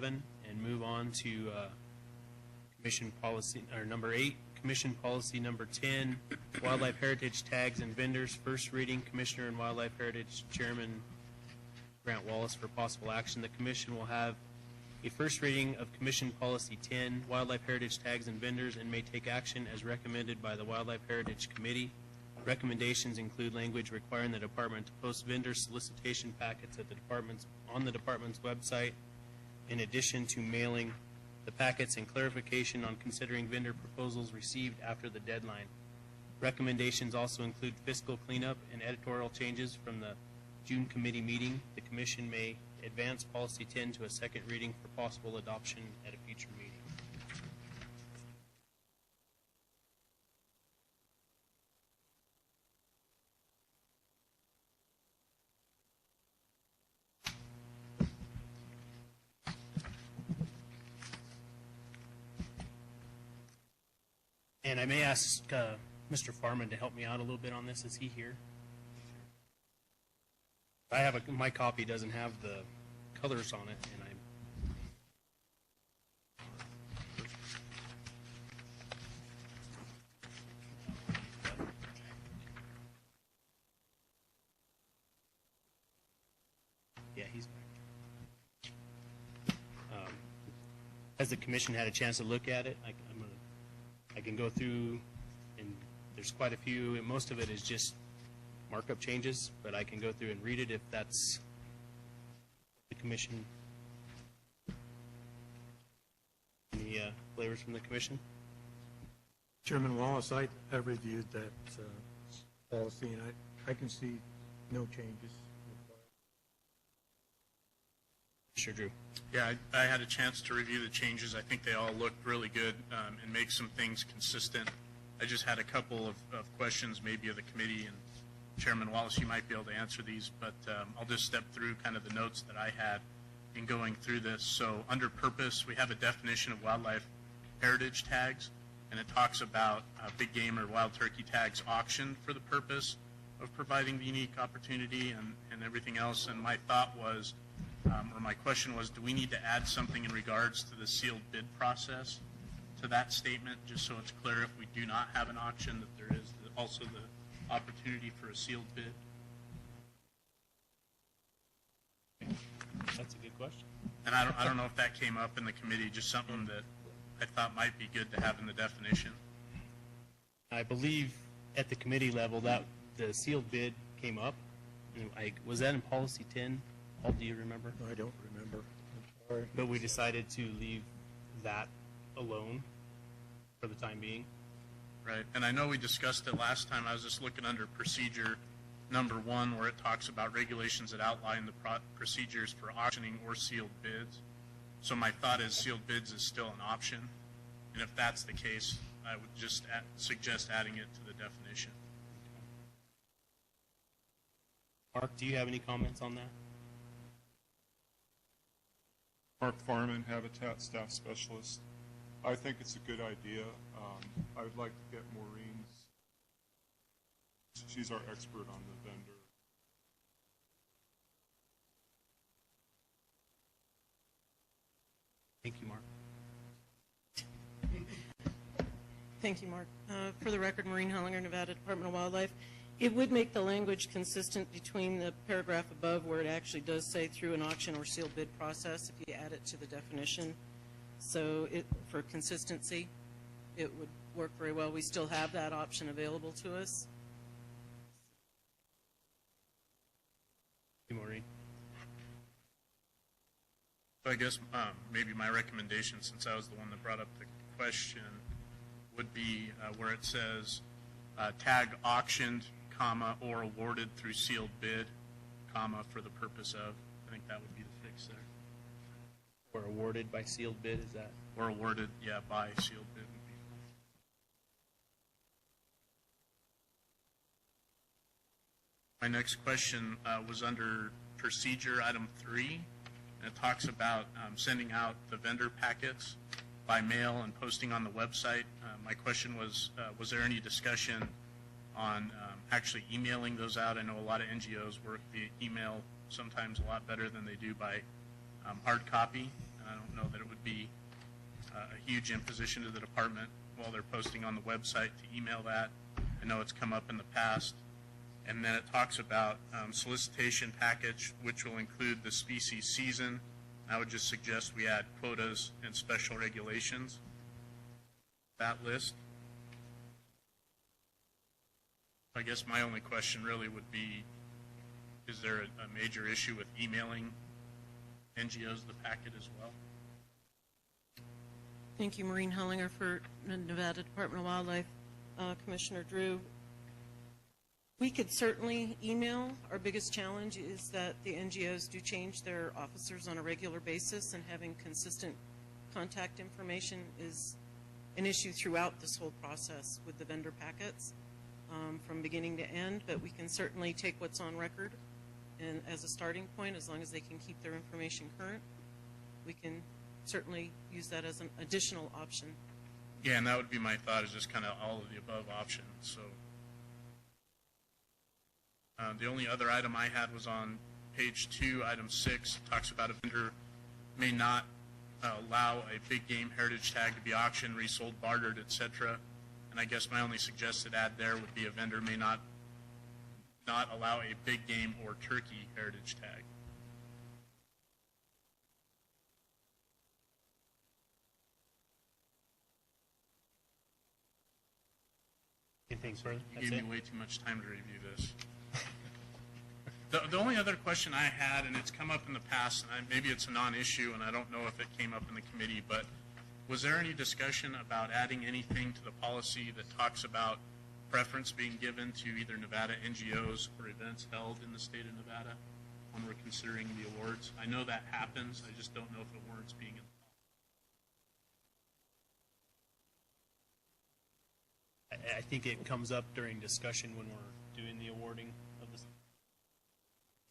And move on to Commission Policy, or number 8, Commission Policy number 10, Wildlife Heritage Tags and Vendors. First reading, Commissioner and Wildlife Heritage Chairman Grant Wallace for possible action. The Commission will have a first reading of Commission Policy 10, Wildlife Heritage Tags and Vendors, and may take action as recommended by the Wildlife Heritage Committee. Recommendations include language requiring the Department to post vendor solicitation packets at on the Department's website, in addition to mailing the packets and clarification on considering vendor proposals received after the deadline. Recommendations also include fiscal cleanup and editorial changes from the June committee meeting. The Commission may advance Policy 10 to a second reading for possible adoption at a future meeting. And I may ask Mr. Farman to help me out a little bit on this. Is he here? I have my copy doesn't have the colors on it, and yeah, he's back. Has the Commission had a chance to look at it? I can go through, and there's quite a few, and most of it is just markup changes, but I can go through and read it if that's the Commission. Any flavors from the Commission? Chairman Wallace, I reviewed that policy, and I can see no changes. Sure, Drew. Yeah, I had a chance to review the changes. I think they all looked really good and make some things consistent. I just had a couple of questions maybe of the committee, and Chairman Wallace, you might be able to answer these, but I'll just step through kind of the notes that I had in going through this. So under purpose, we have a definition of wildlife heritage tags, and it talks about big game or wild turkey tags auctioned for the purpose of providing the unique opportunity and everything else. And my thought was, or my question was, do we need to add something in regards to the sealed bid process to that statement, just so it's clear if we do not have an auction that there is also the opportunity for a sealed bid? That's a good question. And I don't know if that came up in the committee, just something that I thought might be good to have in the definition. I believe at the committee level that the sealed bid came up. Was that in Policy 10? Paul, do you remember? No, I don't remember. I'm sorry. But we decided to leave that alone for the time being. Right, and I know we discussed it last time. I was just looking under procedure number 1, where it talks about regulations that outline the procedures for auctioning or sealed bids. So my thought is sealed bids is still an option, and if that's the case, I would just suggest adding it to the definition. Mark, do you have any comments on that? Mark Farman, Habitat Staff Specialist. I think it's a good idea. I would like to get Maureen's, she's our expert on the vendor. Thank you, Mark. Thank you, Mark. For the record, Maureen Hollinger, Nevada Department of Wildlife. It would make the language consistent between the paragraph above where it actually does say through an auction or sealed bid process if you add it to the definition. So for consistency, it would work very well. We still have that option available to us. Thank you, Maureen. So I guess maybe my recommendation, since I was the one that brought up the question, would be where it says tag auctioned, comma, or awarded through sealed bid, comma, for the purpose of. I think that would be the fix there. Or awarded by sealed bid, is that? Or awarded, yeah, by sealed bid would be. My next question was under procedure item 3, and it talks about sending out the vendor packets by mail and posting on the website. My question was there any discussion on actually emailing those out? I know a lot of NGOs work via email sometimes a lot better than they do by hard copy. And I don't huge imposition to the department while they're posting on the website to email that. I know it's come up in the past. And then it talks about solicitation package, which will include the species season. I would just suggest we add quotas and special regulations. That list. I guess my only question really would be, is there a major issue with emailing NGOs the packet as well? Thank you, Maureen Hellinger, for Nevada Department of Wildlife. Commissioner Drew, we could certainly email. Our biggest challenge is that the NGOs do change their officers on a regular basis, and having consistent contact information is an issue throughout this whole process with the vendor packets from beginning to end. But we can certainly take what's on record and as a starting point, as long as they can keep their information current, we can certainly use that as an additional option. Yeah, and that would be my thought, is just kind of all of the above options. So the only other item I had was on page 2, item 6, talks about a vendor may not allow a big game heritage tag to be auctioned, resold, bartered, etc. And I guess my only suggested add there would be a vendor may not allow a big game or turkey heritage tag. Anything further? You That's gave it? me way too much time to review this. The only other question I had, and it's come up in the past, and maybe it's a non-issue, and I don't know if it came up in the committee, but was there any discussion about adding anything to the policy that talks about preference being given to either Nevada NGOs or events held in the state of Nevada when we're considering the awards? I know that happens. I just don't know if it warrants being in the policy. I think it comes up during discussion when we're doing the awarding of this.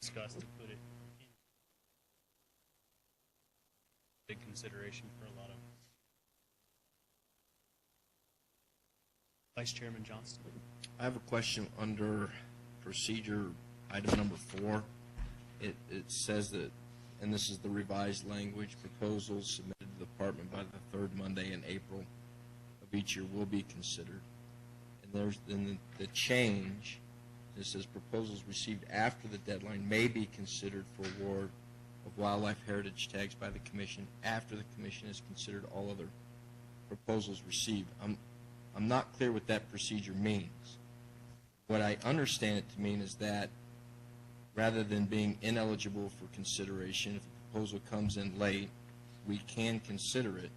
Discuss to put it in big consideration for a lot of. Vice Chairman Johnston. I have a question under procedure item number 4. It says that, and this is the revised language, proposals submitted to the department by the 3rd Monday in April of each year will be considered. And there's then the change. It says proposals received after the deadline may be considered for award of wildlife heritage tags by the commission after the commission has considered all other proposals received. I'm not clear what that procedure means. What I understand it to mean is that rather than being ineligible for consideration, if a proposal comes in late, we can consider it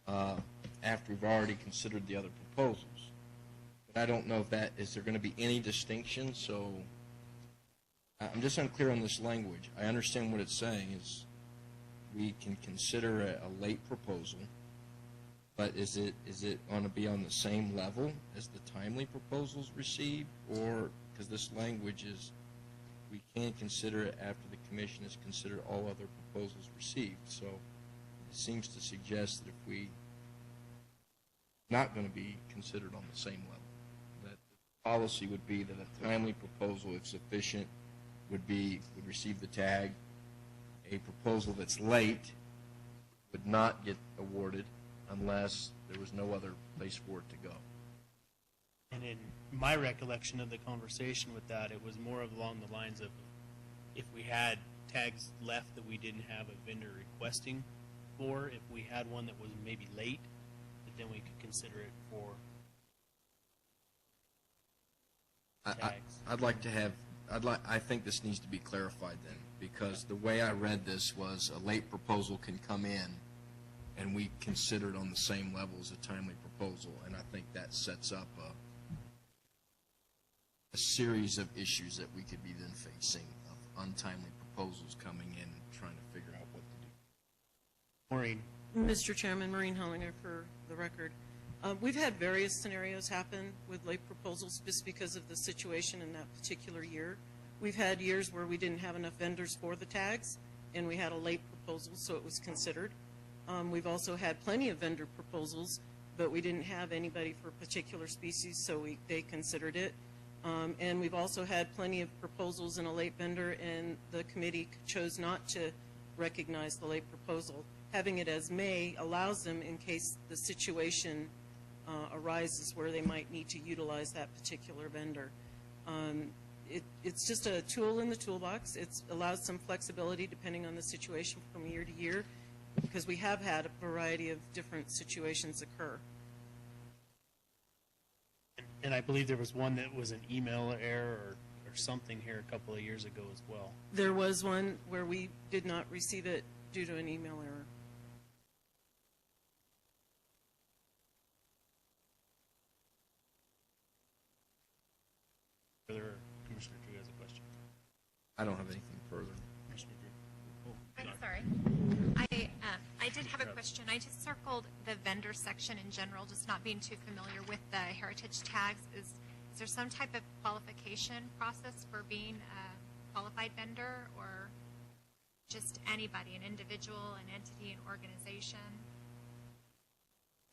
after we've already considered the other proposals. But I don't know if that, is there going to be any distinction? So I'm just unclear on this language. I understand what it's saying is we can consider a late proposal, but is it going to be on the same level as the timely proposals received? Or, because this language is, we can consider it after the commission has considered all other proposals received. So it seems to suggest that if we not going to be considered on the same level, that the policy would be that a timely proposal, if sufficient, would receive the tag. A proposal that's late would not get awarded unless there was no other place for it to go. And in my recollection of the conversation with that, it was more along the lines of if we had tags left that we didn't have a vendor requesting for, if we had one that was maybe late, then we could consider it for tags. I think this needs to be clarified then, because the way I read this was a late proposal can come in and we consider it on the same level as a timely proposal, and I think that sets up a series of issues that we could be then facing of untimely proposals coming in and trying to figure out what to do. Maureen. Mr. Chairman, Maureen Hellinger for the record. We've had various scenarios happen with late proposals just because of the situation in that particular year. We've had years where we didn't have enough vendors for the tags, and we had a late proposal, so it was considered. We've also had plenty of vendor proposals, but we didn't have anybody for a particular species, so they considered it. And we've also had plenty of proposals in a late vendor, and the committee chose not to recognize the late proposal. having it as may allows them, in case the situation arises where they might need to utilize that particular vendor. It's just a tool in the toolbox. It allows some flexibility depending on the situation from year to year, because we have had a variety of different situations occur. And I believe there was one that was an email error or something here a couple of years ago as well. There was one where we did not receive it due to an email error. Further, Commissioner Drew has a question. I don't have anything further. Commissioner Drew. I'm sorry. I did have a question. I just circled the vendor section in general, just not being too familiar with the heritage tags. Is there some type of qualification process for being a qualified vendor, or just anybody, an individual, an entity, an organization?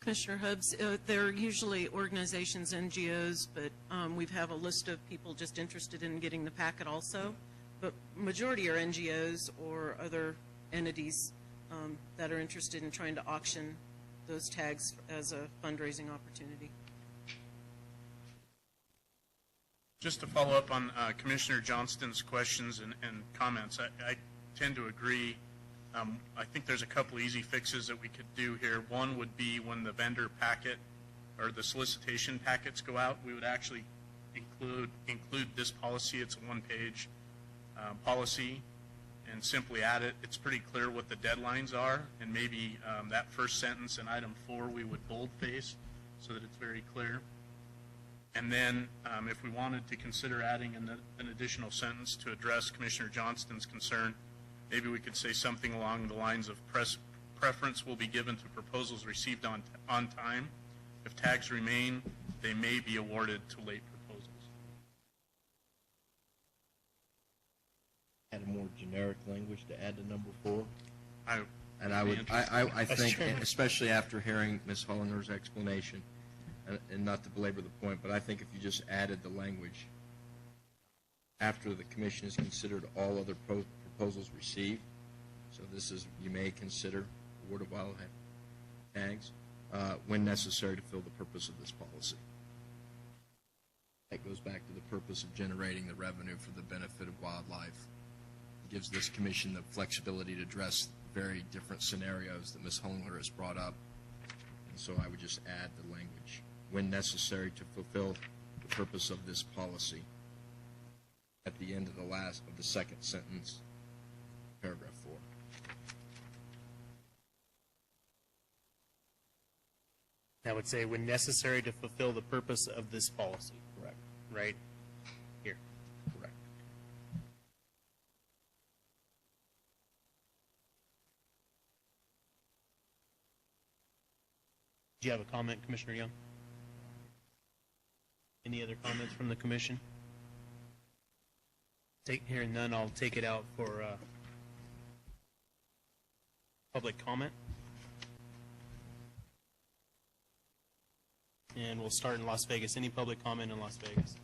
Commissioner Hubbs, they're usually organizations, NGOs, but we have a list of people just interested in getting the packet also. But majority are NGOs or other entities that are interested in trying to auction those tags as a fundraising opportunity. Just to follow up on Commissioner Johnston's questions and comments, I tend to agree. I think there's a couple easy fixes that we could do here. One would be when the vendor packet or the solicitation packets go out, we would actually include this policy. It's a one-page policy, and simply add it. It's pretty clear what the deadlines are, and maybe that first sentence in item 4 we would boldface so that it's very clear. And then if we wanted to consider adding an additional sentence to address Commissioner Johnston's concern, maybe we could say something along the lines of preference will be given to proposals received on time. If tags remain, they may be awarded to late proposals. Add a more generic language to add to number 4. I think, Chairman. especially after hearing Ms. Hollinger's explanation, and not to belabor the point, but I think if you just added the language, after the commission has considered all other proposals received, so this is, you may consider award of wildlife tags, when necessary to fill the purpose of this policy. That goes back to the purpose of generating the revenue for the benefit of wildlife. It gives this commission the flexibility to address very different scenarios that Ms. Hollinger has brought up. And so I would just add the language, when necessary to fulfill the purpose of this policy, at the end of the second sentence, paragraph 4. I would say when necessary to fulfill the purpose of this policy. Correct. Right here. Correct. Do you have a comment, Commissioner Young? Any other comments from the commission? Hearing none, I'll take it out for public comment. And we'll start in Las Vegas. Any public comment in Las Vegas?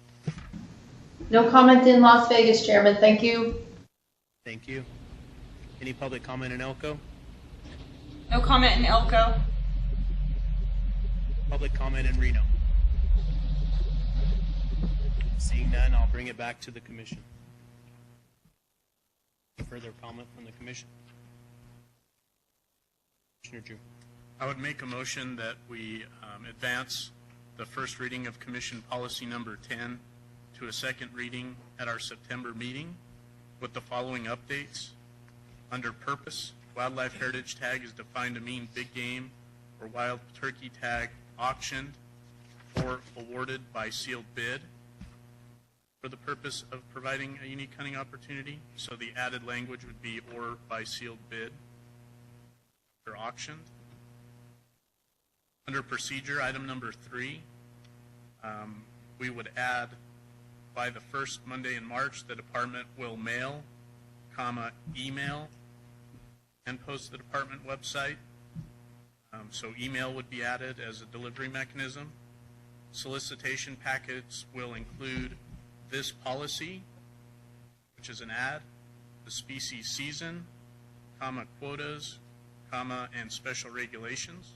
No comment in Las Vegas, Chairman. Thank you. Thank you. Any public comment in Elko? No comment in Elko. Public comment in Reno? Seeing none, I'll bring it back to the commission. Further comment from the commission? Commissioner Drew. I would make a motion that we advance the first reading of Commission Policy Number 10 to a second reading at our September meeting with the following updates. Under purpose, wildlife heritage tag is defined to mean big game or wild turkey tag auctioned or awarded by sealed bid for the purpose of providing a unique hunting opportunity. So the added language would be or by sealed bid or auctioned. Under procedure, item number 3, we would add by the first Monday in March, the department will mail, email, and post the department website. So email would be added as a delivery mechanism. Solicitation packets will include this policy, which is an ad, the species season, quotas, comma, and special regulations.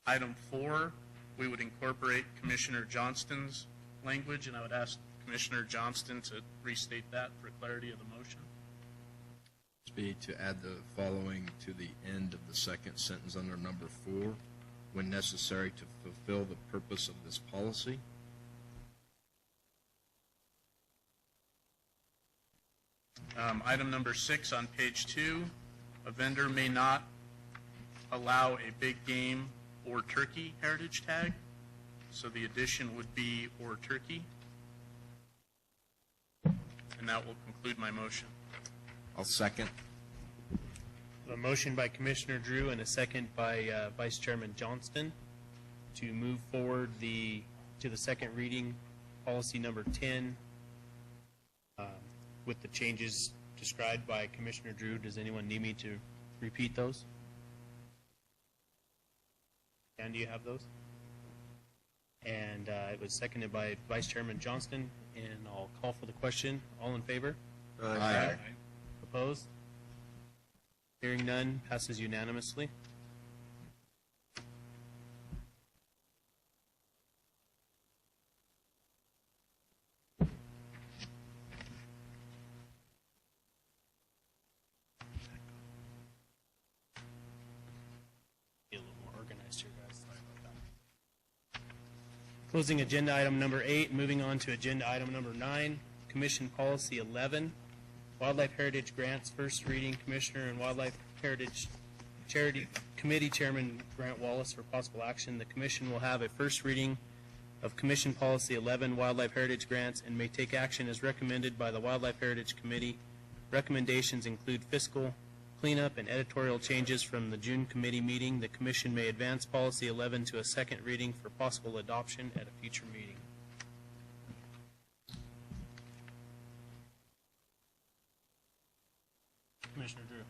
Item 4, we would incorporate Commissioner Johnston's language, and I would ask Commissioner Johnston to restate that for clarity of the motion. Be to add the following to the end of the second sentence under number 4, when necessary to fulfill the purpose of this policy. Item number 6 on page 2, a vendor may not allow a big game or turkey heritage tag. So the addition would be or turkey. And that will conclude my motion. I'll second. A motion by Commissioner Drew and a second by Vice Chairman Johnston to move forward to the second reading, policy number 10, with the changes described by Commissioner Drew. Does anyone need me to repeat those? Dan, do you have those? And it was seconded by Vice Chairman Johnston, and I'll call for the question. All in favor? Aye. Opposed? Hearing none, passes unanimously. Be a little more organized here, guys. Sorry about that. Closing agenda item number 8, moving on to agenda item number 9, Commission Policy 11, Wildlife Heritage Grants, first reading. Commissioner and Wildlife Heritage Charity Committee Chairman Grant Wallace for possible action. The Commission will have a first reading of Commission Policy 11, Wildlife Heritage Grants, and may take action as recommended by the Wildlife Heritage Committee. Recommendations include fiscal cleanup and editorial changes from the June committee meeting. The Commission may advance Policy 11 to a second reading for possible adoption at a future meeting. Commissioner Drew.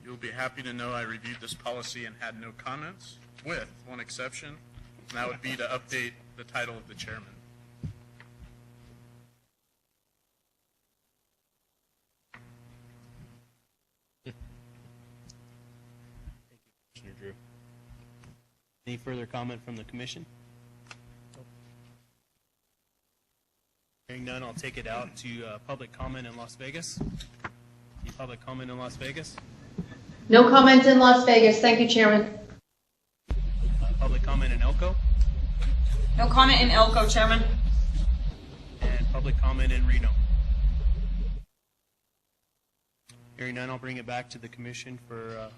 You'll be happy to know I reviewed this policy and had no comments, with one exception, and that would be to update the title of the chairman. Commissioner Drew. Any further comment from the Commission? Hearing none, I'll take it out to public comment in Las Vegas. Any public comment in Las Vegas? No comment in Las Vegas. Thank you, Chairman. Public comment in Elko? No comment in Elko, Chairman. And public comment in Reno? Hearing none, I'll bring it back to the Commission for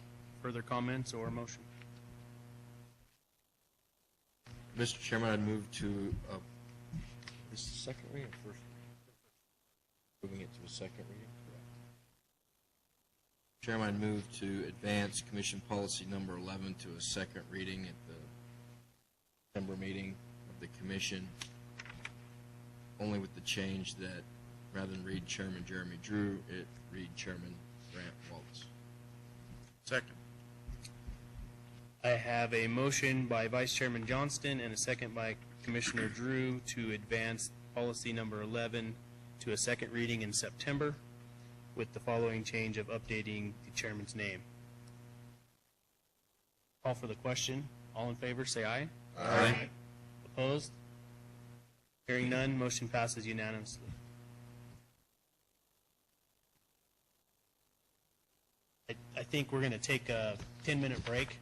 further comments or motion. Mr. Chairman, I'd move to, is the second reading or first reading? Moving it to a second reading, correct. Chairman, I'd move to advance Commission Policy number 11 to a second reading at the December meeting of the Commission, only with the change that rather than read Chairman Jeremy Drew, it read Chairman Grant Wallace. Second. I have a motion by Vice Chairman Johnston and a second by Commissioner Drew to advance policy number 11 to a second reading in September with the following change of updating the chairman's name. Call for the question. All in favor, say aye. Aye. Opposed? Hearing none, motion passes unanimously. I think we're going to take a 10-minute break.